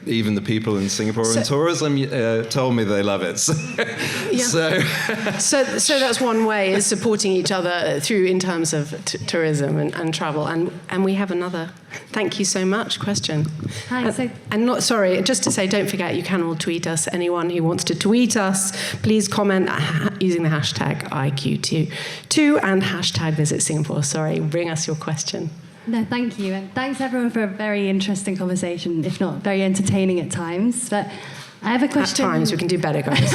even the people in Singapore and tourism told me they love it. So that's one way, is supporting each other through in terms of tourism and travel. And we have another. Thank you so much. Question. Hi. Just to say, don't forget, you can all tweet us. Anyone who wants to tweet us, please comment using the hashtag IQ2 and hashtag Visit Singapore. Bring us your question. No, thank you. And thanks, everyone, for a very interesting conversation, if not very entertaining at times. But I have a question. At times, we can do better, guys.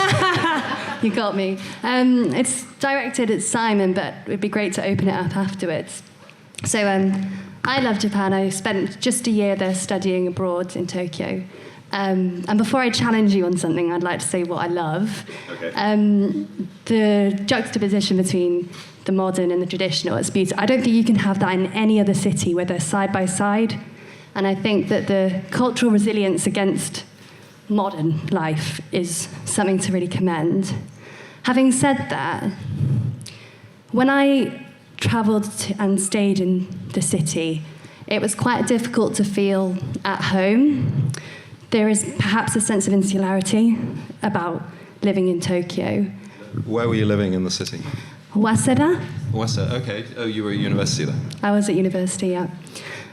You got me. It's directed at Simon, but it would be great to open it up afterwards. So I love Japan. I spent just a year there studying abroad in Tokyo. And before I challenge you on something, I'd like to say what I love. Okay. The juxtaposition between the modern and the traditional, it's beautiful. I don't think you can have that in any other city where they're side by side. And I think that the cultural resilience against modern life is something to really commend. Having said that, when I travelled and stayed in the city, it was quite difficult to feel at home. There is perhaps a sense of insularity about living in Tokyo. Where were you living in the city? Waseda. Waseda, okay. Oh, you were at university there? I was at university, yeah.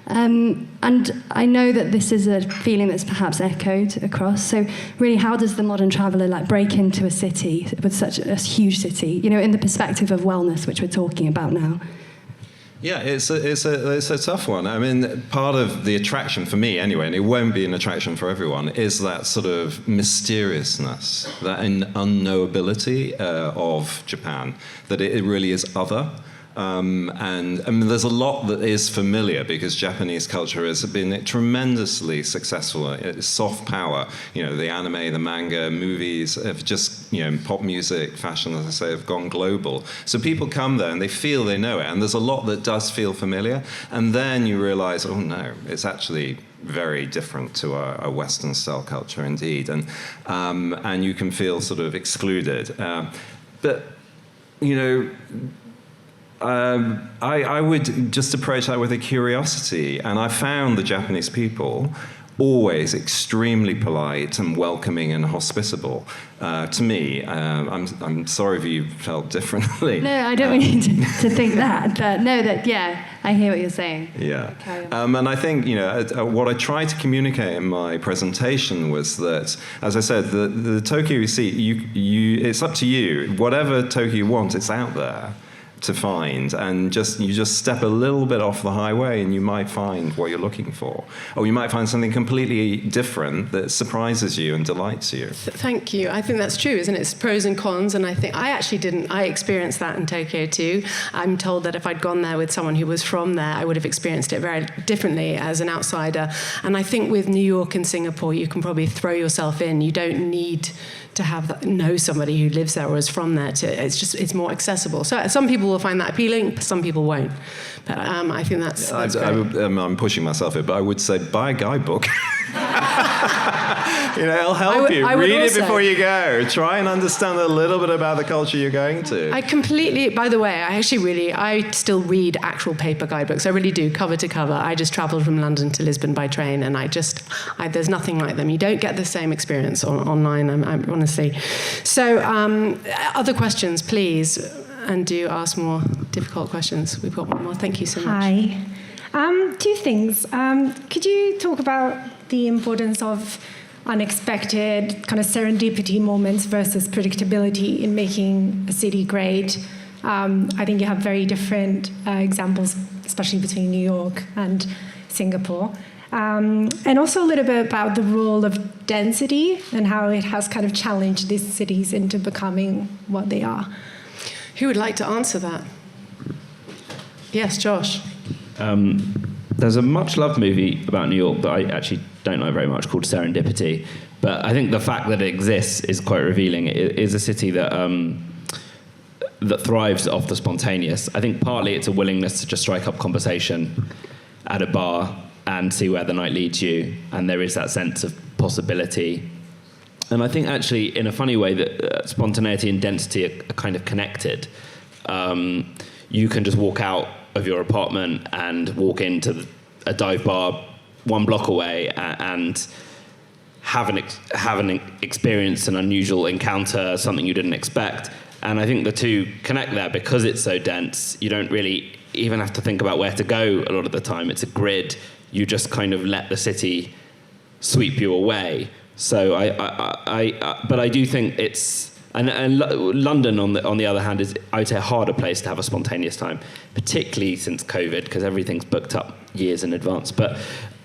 And I know that this is a feeling that's perhaps echoed across. So really, how does the modern traveller break into a city with such a huge city, in the perspective of wellness, which we're talking about now? Yeah, it's a tough one. I mean, part of the attraction for me, anyway, and it won't be an attraction for everyone, is that sort of mysteriousness, that unknowability of Japan, that it really is other. And I mean, there's a lot that is familiar because Japanese culture has been tremendously successful. It's soft power. You know, the anime, the manga, movies have just, you know, pop music, fashion, as I say, have gone global. So people come there and they feel they know it. And there's a lot that does feel familiar. And then you realize, oh no, it's actually very different to a Western style culture indeed. And you can feel sort of excluded. But, you know, I would just approach that with a curiosity, and I found the Japanese people always extremely polite and welcoming and hospitable. To me, I'm sorry if you felt differently. No, I don't mean to think that, but no, I hear what you're saying. Yeah, and I think, you know, what I tried to communicate in my presentation was that, as I said, the Tokyo you see, it's up to you. Whatever Tokyo you want, it's out there to find, and you just step a little bit off the highway and you might find what you're looking for, or you might find something completely different that surprises you and delights you. Thank you. I think that's true, isn't it? It's pros and cons, and I think I experienced that in Tokyo too. I'm told that if I'd gone there with someone who was from there, I would have experienced it very differently as an outsider. And I think with New York and Singapore, you can probably throw yourself in. You don't need to know somebody who lives there or is from there. It's more accessible. So some people will find that appealing, some people won't. But I think that's great. I'm pushing myself here, but I would say buy a guidebook. You know, it'll help you. Read it before you go. Try and understand a little bit about the culture you're going to. By the way, I still read actual paper guidebooks. I really do, cover to cover. I just travelled from London to Lisbon by train, and there's nothing like them. You don't get the same experience online, honestly. So, other questions, please, and do ask more difficult questions. We've got one more. Thank you so much. Hi. Two things. Could you talk about the importance of unexpected kind of serendipity moments versus predictability in making a city great? I think you have very different examples, especially between New York and Singapore. And also a little bit about the role of density and how it has kind of challenged these cities into becoming what they are. Who would like to answer that? Yes, Josh. There's a much-loved movie about New York that I actually don't know very much called Serendipity, but I think the fact that it exists is quite revealing. It is a city that thrives off the spontaneous. I think partly it's a willingness to just strike up conversation at a bar and see where the night leads you, and there is that sense of possibility. And I think actually, in a funny way, that spontaneity and density are kind of connected. You can just walk out of your apartment and walk into a dive bar 1 block away and have an experience, an unusual encounter, something you didn't expect. And I think the two connect there because it's so dense. You don't really even have to think about where to go a lot of the time. It's a grid. You just kind of let the city sweep you away. So but I do think it's. And London, on the other hand, is, I would say, a harder place to have a spontaneous time, particularly since COVID, because everything's booked up years in advance. But,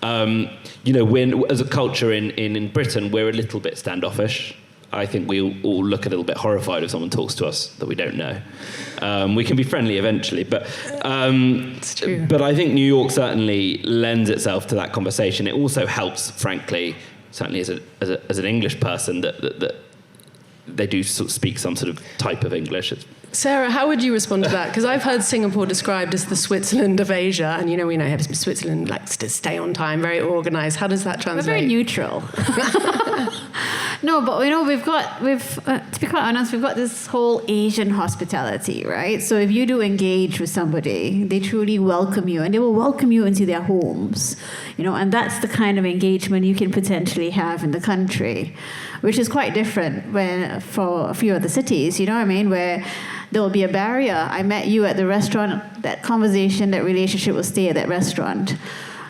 you know, as a culture in Britain, we're a little bit standoffish. I think we all look a little bit horrified if someone talks to us that we don't know. We can be friendly eventually, but it's true. But I think New York certainly lends itself to that conversation. It also helps, frankly, certainly as an English person, that they do sort of speak some sort of type of English. Sarah, how would you respond to that? Because I've heard Singapore described as the Switzerland of Asia, and we know Switzerland likes to stay on time, very organised. How does that translate? We're very neutral. No, but we've to be quite honest, we've got this whole Asian hospitality, right? So if you do engage with somebody, they truly welcome you, and they will welcome you into their homes, and that's the kind of engagement you can potentially have in the country, which is quite different for a few other cities, where there will be a barrier. I met you at the restaurant, that conversation, that relationship will stay at that restaurant.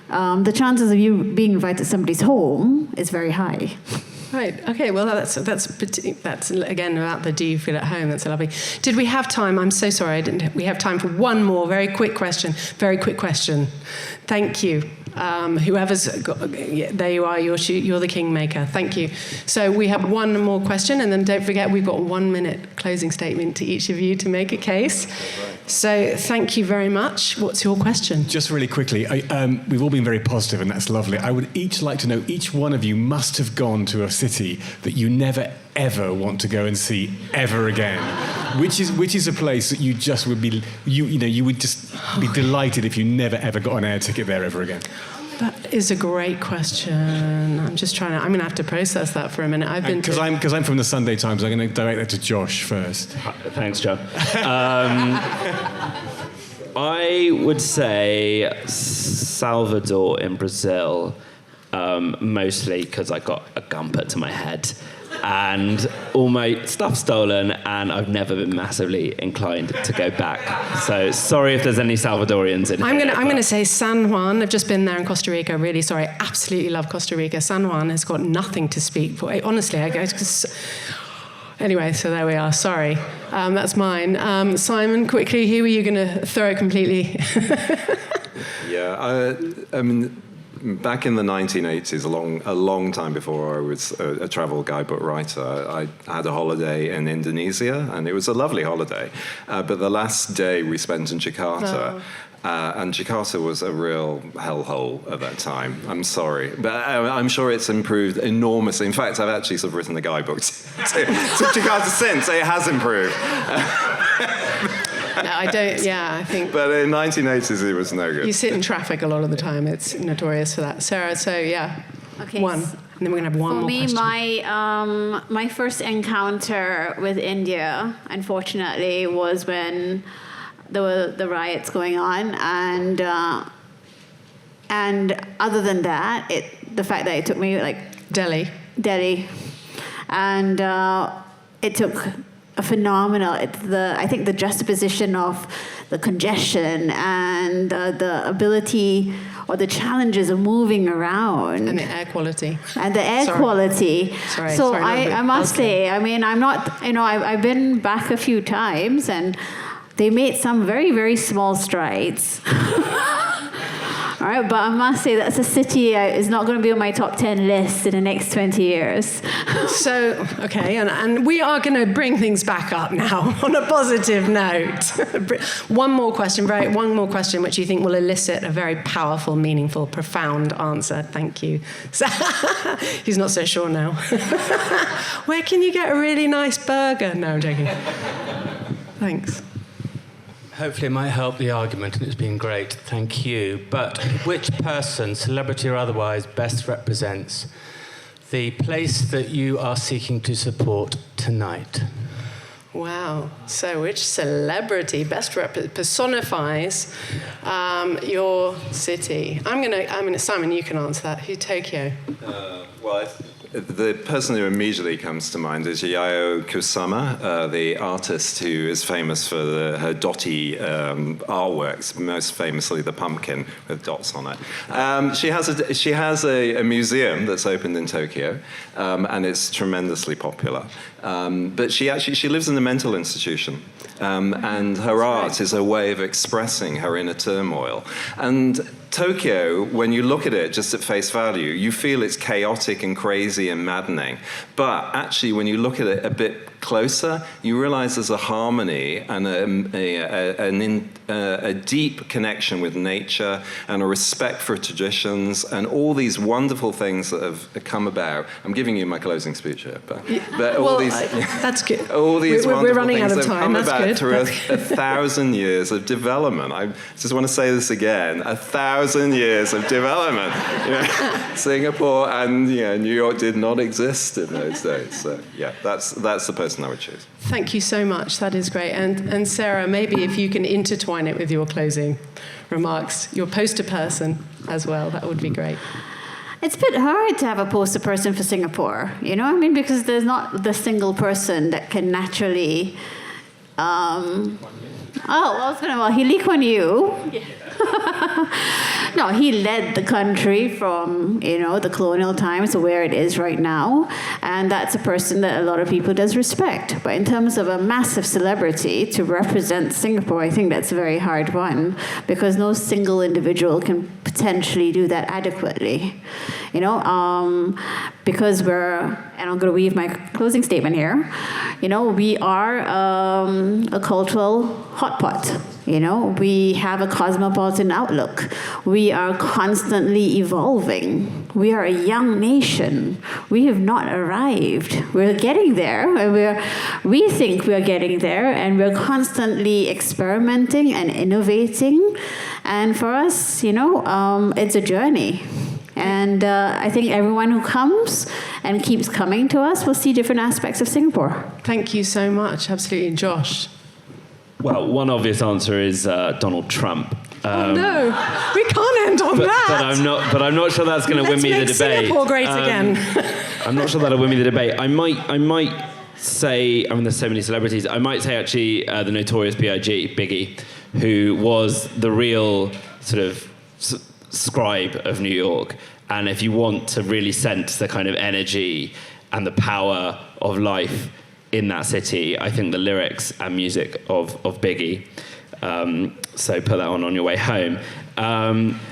The chances of you being invited to somebody's home is very high. Right. Okay. Well, that's again about the do you feel at home. That's lovely. Did we have time? I'm so sorry. We have time for one more very quick question. Very quick question. Thank you. Whoever's got, there you are. You're the kingmaker. Thank you. So we have one more question, and then don't forget we've got 1 minute closing statement to each of you to make a case. So thank you very much. What's your question? Just really quickly, we've all been very positive, and that's lovely. I would each like to know, each one of you must have gone to a city that you never ever want to go and see ever again. Which is a place that you just would be, you would just be delighted if you never ever got an air ticket there ever again. That is a great question. I'm going to have to process that for a minute. Because I'm from the Sunday Times, I'm going to direct that to Josh first. Thanks, John. I would say Salvador in Brazil, mostly because I got a gun put to my head and all my stuff stolen, and I've never been massively inclined to go back. So sorry if there's any Salvadorians in here. I'm going to say San Juan. I've just been there in Costa Rica. Really sorry. I absolutely love Costa Rica. San Juan has got nothing to speak for. Honestly, anyway, so there we are. Sorry. That's mine. Simon, quickly, who are you going to throw completely? Yeah, I mean, back in the 1980s, a long time before I was a travel guidebook writer, I had a holiday in Indonesia, and it was a lovely holiday. But the last day we spent in Jakarta, and Jakarta was a real hellhole at that time. I'm sorry. But I'm sure it's improved enormously. In fact, I've actually sort of written a guidebook to Jakarta since. It has improved. No, I don't. Yeah, I think. But in 1980s, it was no good. You sit in traffic a lot of the time. It's notorious for that. Sarah, so yeah, okay, one. And then we're going to have one more question. For me, my first encounter with India, unfortunately, was when there were the riots going on. And other than that, the fact that it took me, Delhi. And it took a phenomenal. I think the juxtaposition of the congestion and the ability or the challenges of moving around and the air quality quality. Sorry, so I must say, I mean, I'm not. I've been back a few times, and they made some very, very small strides. All right, but I must say that's a city is not going to be on my top 10 list in the next 20 years. So, okay, and we are going to bring things back up now on a positive note. One more question which you think will elicit a very powerful, meaningful, profound answer. Thank you. He's not so sure now. Where can you get a really nice burger? No, I'm joking. Thanks. Hopefully it might help the argument, and it's been great, thank you. But which person, celebrity or otherwise, best represents the place that you are seeking to support tonight? Wow. So which celebrity best personifies your city? I'm gonna Simon, you can answer that. Who, Tokyo? The person who immediately comes to mind is Yayoi Kusama, the artist who is famous for her dotty artworks, most famously the pumpkin with dots on it. She has a museum that's opened in Tokyo, and it's tremendously popular. But she lives in a mental institution, and her art is a way of expressing her inner turmoil. And Tokyo, when you look at it just at face value, you feel it's chaotic and crazy and maddening. But actually, when you look at it a bit closer, you realize there's a harmony and a deep connection with nature and a respect for traditions and all these wonderful things that have come about. I'm giving you my closing speech here, but all these that's good. All these we're running wonderful out of things have time. come That's about good. through 1,000 years of development. I just want to say this again: 1,000 years of development. Singapore and New York did not exist in those days. So yeah, that's the person I would choose. Thank you so much. That is great. And Sarah, maybe if you can intertwine it with your closing remarks, your poster person as well, that would be great. It's a bit hard to have a poster person for Singapore, because there's not the single person that can naturally. Lee Kuan Yew. No, he led the country from, the colonial times to where it is right now. And that's a person that a lot of people does respect. But in terms of a massive celebrity to represent Singapore, I think that's a very hard one, because no single individual can potentially do that adequately. Because and I'm going to weave my closing statement here, we are a cultural hotpot. We have a cosmopolitan outlook. We are constantly evolving. We are a young nation. We have not arrived. We're getting there, and we think we're getting there, and we're constantly experimenting and innovating. And for us, it's a journey. And I think everyone who comes and keeps coming to us will see different aspects of Singapore. Thank you so much. Absolutely. Josh? Well, one obvious answer is Donald Trump. Oh no, we can't end on that. But I'm not sure that's going to win me the debate. Let's make Singapore great again. I'm not sure that'll win me the debate. I might say, there's so many celebrities. I might say actually the notorious B.I.G. Biggie, who was the real sort of scribe of New York. And if you want to really sense the kind of energy and the power of life in that city, I think the lyrics and music of Biggie. So put that on your way home.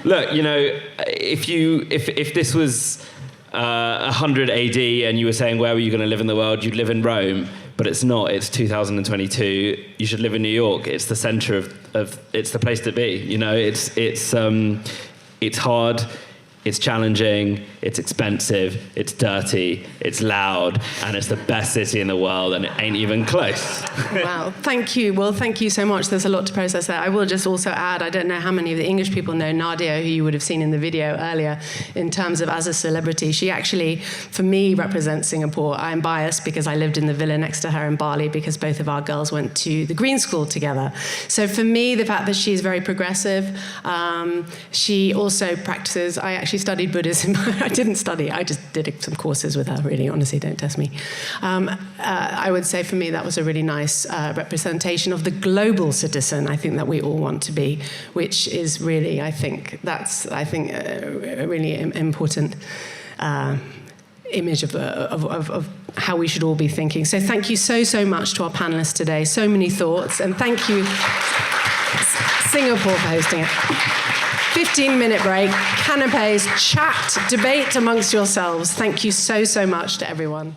Look, if this was 100 AD and you were saying where were you going to live in the world, you'd live in Rome. But it's not. It's 2022. You should live in New York. It's the center of it's the place to be. It's hard. It's challenging, it's expensive, it's dirty, it's loud, and it's the best city in the world, and it ain't even close. Wow, thank you. Well, thank you so much. There's a lot to process there. I will just also add, I don't know how many of the English people know Nadia, who you would have seen in the video earlier, in terms of as a celebrity. She actually, for me, represents Singapore. I'm biased because I lived in the villa next to her in Bali because both of our girls went to the Green School together. So for me, the fact that she's very progressive, she also practices, I actually studied Buddhism. I didn't study, I just did some courses with her, really, honestly, don't test me. I would say for me that was a really nice representation of the global citizen I think that we all want to be, which is really, I think, a really important image of how we should all be thinking. So thank you so much to our panelists today. So many thoughts, and thank you, Singapore, for hosting it. 15-minute break, canapes, chat, debate amongst yourselves. Thank you so much to everyone.